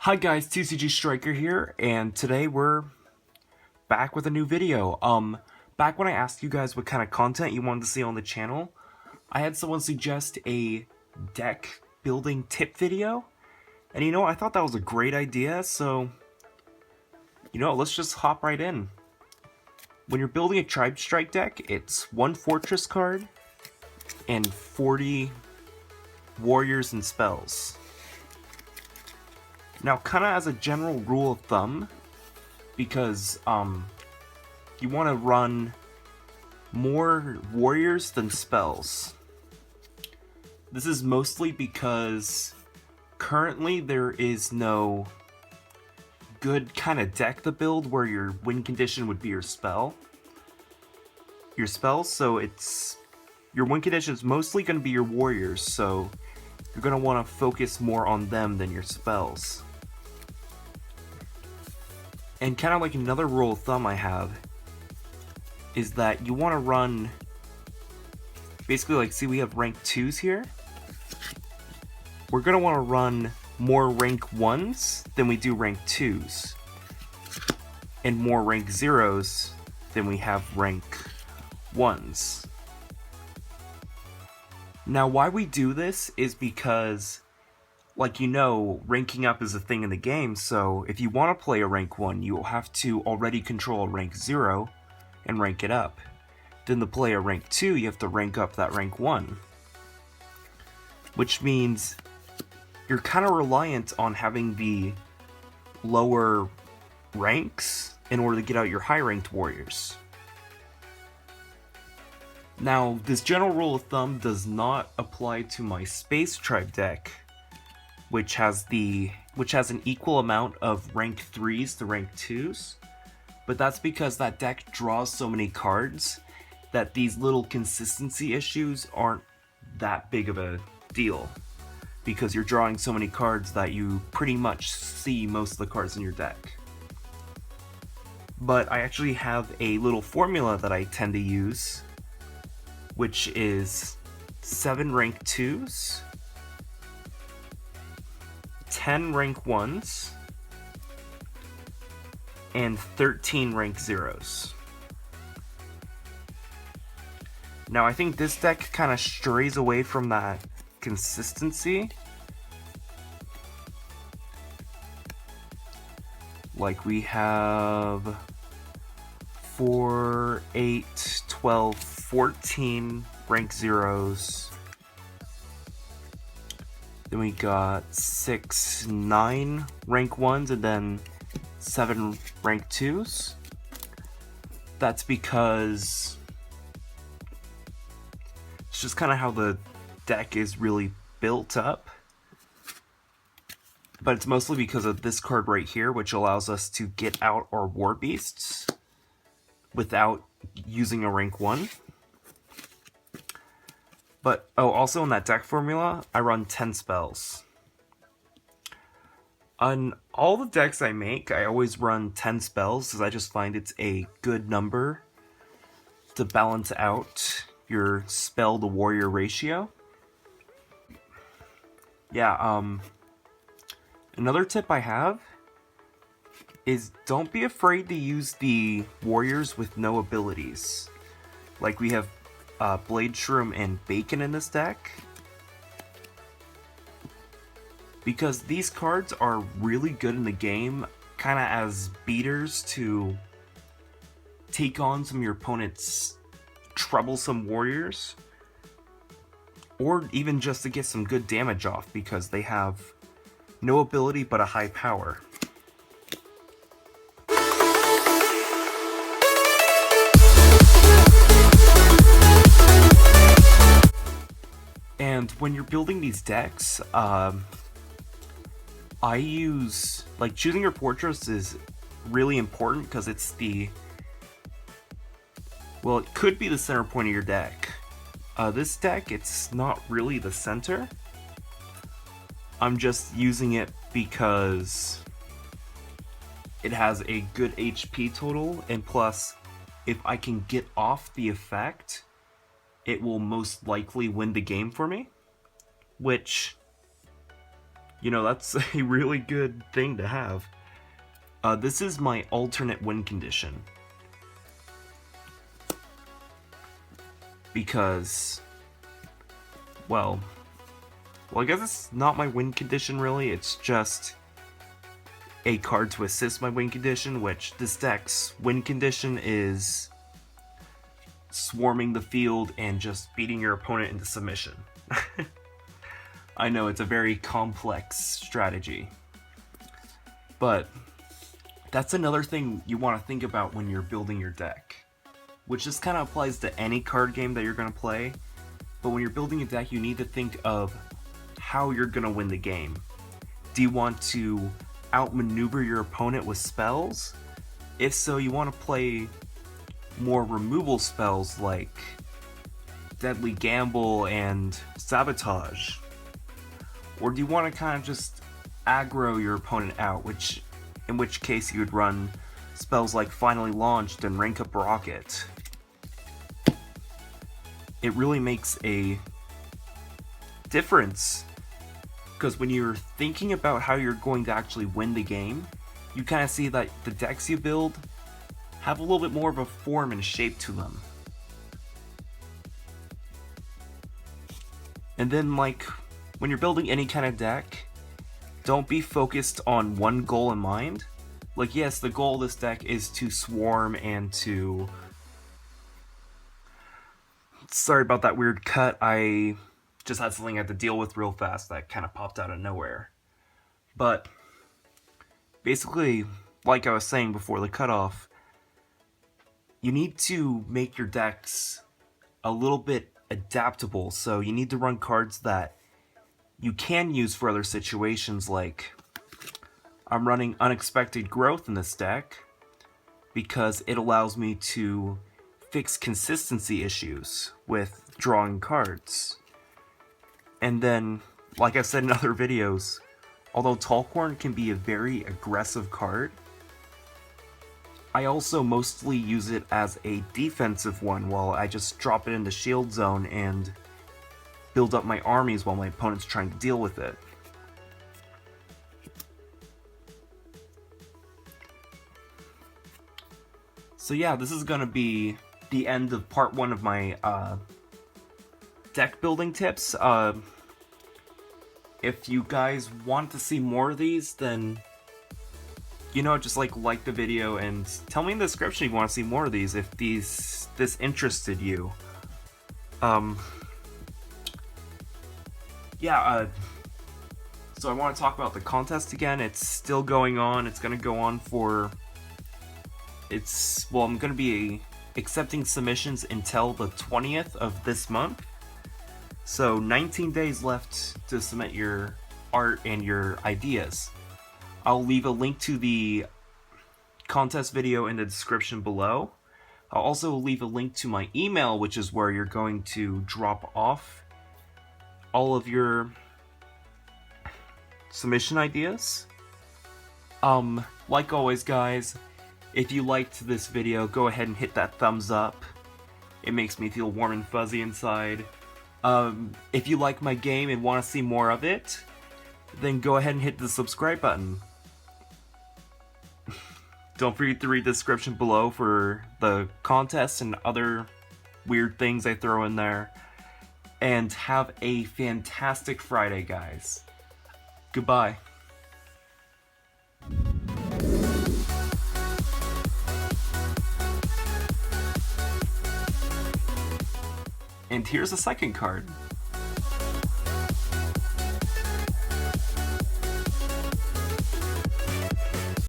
Hi guys, TCG Striker here, and today we're back with a new video. Back when I asked you guys what kind of content you wanted to see on the channel, I had someone suggest a deck building tip video, and I thought that was a great idea, so let's just hop right in. When you're building a Tribe Strike deck, it's 1 Fortress card and 40 Warriors and Spells. Now, kind of as a general rule of thumb, because you want to run more warriors than spells. This is mostly because currently there is no good kind of deck to build where your win condition would be your spells, so your win condition is mostly going to be your warriors, so you're going to want to focus more on them than your spells. And kind of like another rule of thumb I have is that you want to run, basically, like, see, we have rank 2s here. We're going to want to run more rank 1s than we do rank 2s, and more rank 0s than we have rank 1s. Now, why we do this is because, like, ranking up is a thing in the game, so if you want to play a rank 1, you will have to already control a rank 0 and rank it up. Then to play a rank 2, you have to rank up that rank 1. Which means you're kind of reliant on having the lower ranks in order to get out your high-ranked warriors. Now, this general rule of thumb does not apply to my Space Tribe deck, which has an equal amount of rank 3s to rank 2s, but that's because that deck draws so many cards that these little consistency issues aren't that big of a deal, because you're drawing so many cards that you pretty much see most of the cards in your deck. But I actually have a little formula that I tend to use, which is 7 rank 2s, 10 rank 1s, and 13 rank 0s. Now, I think this deck kind of strays away from that consistency. Like, we have 4, 8, 12, 14 rank 0s. Then we got 6, 9 rank 1s, and then 7 rank 2s. That's because it's just kind of how the deck is really built up. But it's mostly because of this card right here, which allows us to get out our War Beasts without using a rank 1. But, also in that deck formula, I run 10 spells. On all the decks I make, I always run 10 spells, because I just find it's a good number to balance out your spell to warrior ratio. Yeah, another tip I have is don't be afraid to use the warriors with no abilities. Like, we have Blade Shroom and Bacon in this deck, because these cards are really good in the game, kind of as beaters to take on some of your opponent's troublesome warriors, or even just to get some good damage off because they have no ability but a high power. And when you're building these decks, I use, like, choosing your fortress is really important because it's it could be the center point of your deck. This deck, it's not really the center. I'm just using it because it has a good HP total, and plus, if I can get off the effect, it will most likely win the game for me, which You know, that's a really good thing to have. This is my alternate win condition. Because, well, I guess it's not my win condition really, it's just a card to assist my win condition, which this deck's win condition is swarming the field and just beating your opponent into submission. I know it's a very complex strategy, but that's another thing you want to think about when you're building your deck, which just kind of applies to any card game that you're going to play. But when you're building a deck, you need to think of how you're going to win the game. Do you want to outmaneuver your opponent with spells? If so, you want to play more removal spells like Deadly Gamble and Sabotage. Or do you want to kind of just aggro your opponent out, in which case you would run spells like Finally Launched and Rank Up Rocket. It really makes a difference, because when you're thinking about how you're going to actually win the game, you kind of see that the decks you build have a little bit more of a form and shape to them. And then, like, when you're building any kind of deck, don't be focused on one goal in mind. Like, yes, the goal of this deck is to swarm and to... Sorry about that weird cut, I just had something I had to deal with real fast that kind of popped out of nowhere. But, basically, like I was saying before the cutoff, you need to make your decks a little bit adaptable, so you need to run cards that you can use for other situations. Like, I'm running Unexpected Growth in this deck because it allows me to fix consistency issues with drawing cards. And then, like I've said in other videos, although Talkhorn can be a very aggressive card, I also mostly use it as a defensive one, while I just drop it in the shield zone and build up my armies while my opponent's trying to deal with it. So yeah, this is gonna be the end of part 1 of my deck building tips. If you guys want to see more of these, then, you know, just like the video and tell me in the description if you want to see more of these, if this interested you. So I want to talk about the contest again. It's still going on. It's going to go on for... I'm going to be accepting submissions until the 20th of this month. So 19 days left to submit your art and your ideas. I'll leave a link to the contest video in the description below. I'll also leave a link to my email, which is where you're going to drop off all of your submission ideas. Like always, guys, if you liked this video, go ahead and hit that thumbs up. It makes me feel warm and fuzzy inside. If you like my game and want to see more of it, then go ahead and hit the subscribe button. Don't forget to read the description below for the contest and other weird things I throw in there. And have a fantastic Friday, guys. Goodbye. And here's a second card.